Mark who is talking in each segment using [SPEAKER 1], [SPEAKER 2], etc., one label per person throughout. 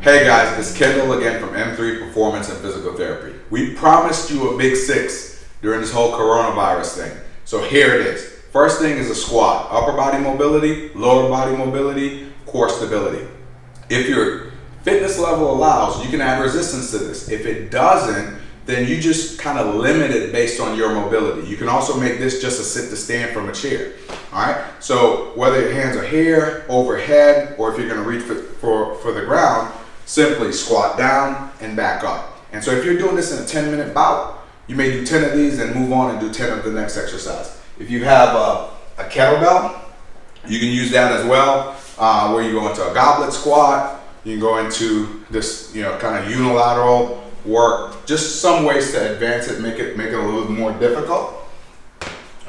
[SPEAKER 1] Hey guys, it's Kendall again from M3 Performance and Physical Therapy. We promised you a big six during this whole coronavirus thing. So here it is. First thing is a squat. Upper body mobility, lower body mobility, core stability. If your fitness level allows, you can add resistance to this. If it doesn't, then you just kind of limit it based on your mobility. You can also make this just a sit to stand from a chair. All right. So whether your hands are here, overhead, or if you're going to reach for the ground, simply squat down and back up. And so if you're doing this in a 10-minute bout, you may do 10 of these and move on and do 10 of the next exercise. If you have a kettlebell, you can use that as well, where you go into a goblet squat. You can go into this, kind of unilateral work. Just some ways to advance it, make it a little more difficult.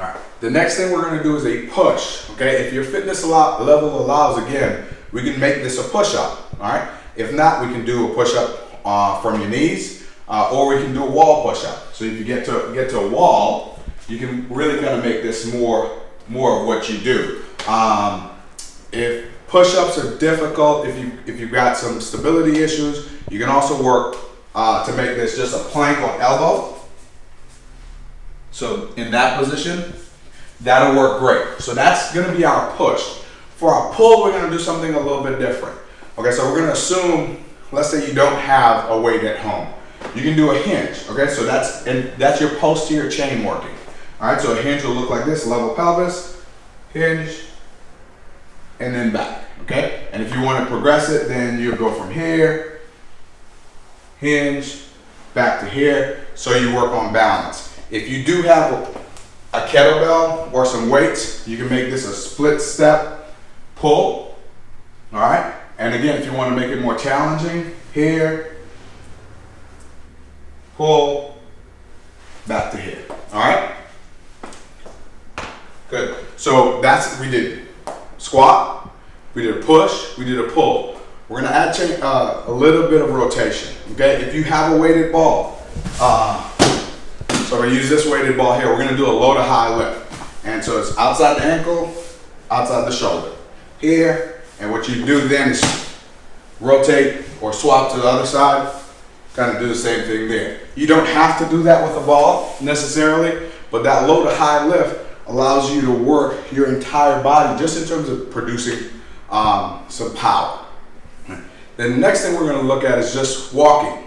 [SPEAKER 1] All right. The next thing we're going to do is a push. Okay. If your fitness level allows, again, we can make this a push-up. All right. If not, we can do a push-up from your knees, or we can do a wall push-up. So if you get to a wall, you can really kind of make this more of what you do. If push-ups are difficult, if you've got some stability issues, you can also work to make this just a plank on elbow. So in that position, that'll work great. So that's going to be our push. For our pull, we're going to do something a little bit different. Okay, so we're going to assume, let's say you don't have a weight at home. You can do a hinge. Okay, so that's your posterior chain working. All right, so a hinge will look like this: level pelvis, hinge, and then back. Okay, and if you want to progress it, then you'll go from here, hinge, back to here. So you work on balance. If you do have a kettlebell or some weights, you can make this a split step pull. All right. And again, if you want to make it more challenging, here, pull, back to here. All right? Good. So that's what we did. Squat, we did a push, we did a pull. We're going to add a little bit of rotation. Okay? If you have a weighted ball, so I'm going to use this weighted ball here. We're going to do a low to high lift. And so it's outside the ankle, outside the shoulder. Here. And what you do then is rotate or swap to the other side, kind of do the same thing there. You don't have to do that with a ball necessarily, but that low to high lift allows you to work your entire body just in terms of producing some power. The next thing we're going to look at is just walking.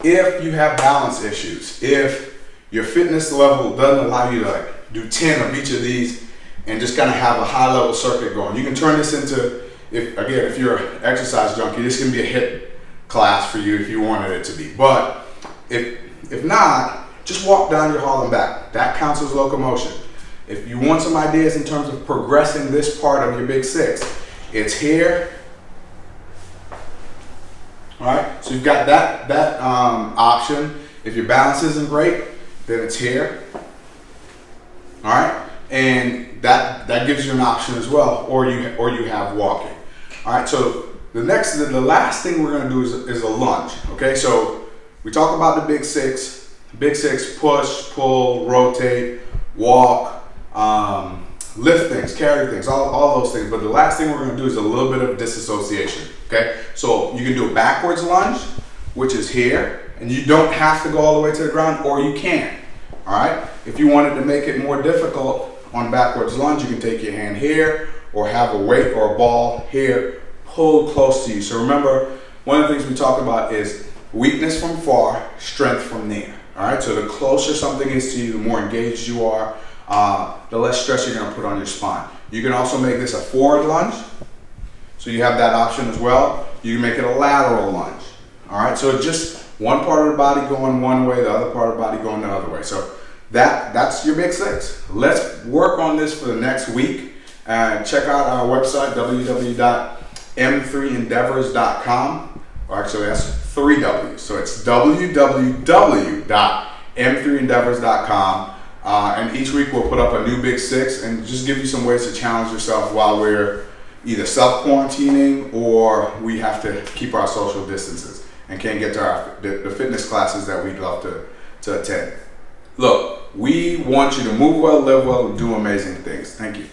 [SPEAKER 1] If you have balance issues, if your fitness level doesn't allow you to do 10 of each of these, and just kind of have a high level circuit going. You can turn this into, if you're an exercise junkie, this can be a HIIT class for you if you wanted it to be. But if not, just walk down your hall and back. That counts as locomotion. If you want some ideas in terms of progressing this part of your big six, it's here. All right, so you've got that option. If your balance isn't great, then it's here. All right. And that gives you an option as well, or you have walking. All right, so the last thing we're going to do is a lunge. Okay, so we talk about the big six: push, pull, rotate, walk, lift things, carry things, all those things. But the last thing we're going to do is a little bit of disassociation. Okay, so you can do a backwards lunge, which is here, and you don't have to go all the way to the ground, or you can. All right, if you wanted to make it more difficult on backwards lunge, you can take your hand here or have a weight or a ball here pulled close to you. So remember, one of the things we talk about is weakness from far, strength from near. All right, so the closer something is to you, the more engaged you are, the less stress you're going to put on your spine. You can also make this a forward lunge, so you have that option as well. You can make it a lateral lunge. All right, so just one part of the body going one way, the other part of the body going the other way. So that's your big six. Let's work on this for the next week. Check out our website, www.m3endeavors.com. Or actually, that's 3 W's. So it's www.m3endeavors.com. And each week we'll put up a new big six and just give you some ways to challenge yourself while we're either self-quarantining or we have to keep our social distances and can't get to the fitness classes that we'd love to attend. Look, we want you to move well, live well, and do amazing things. Thank you.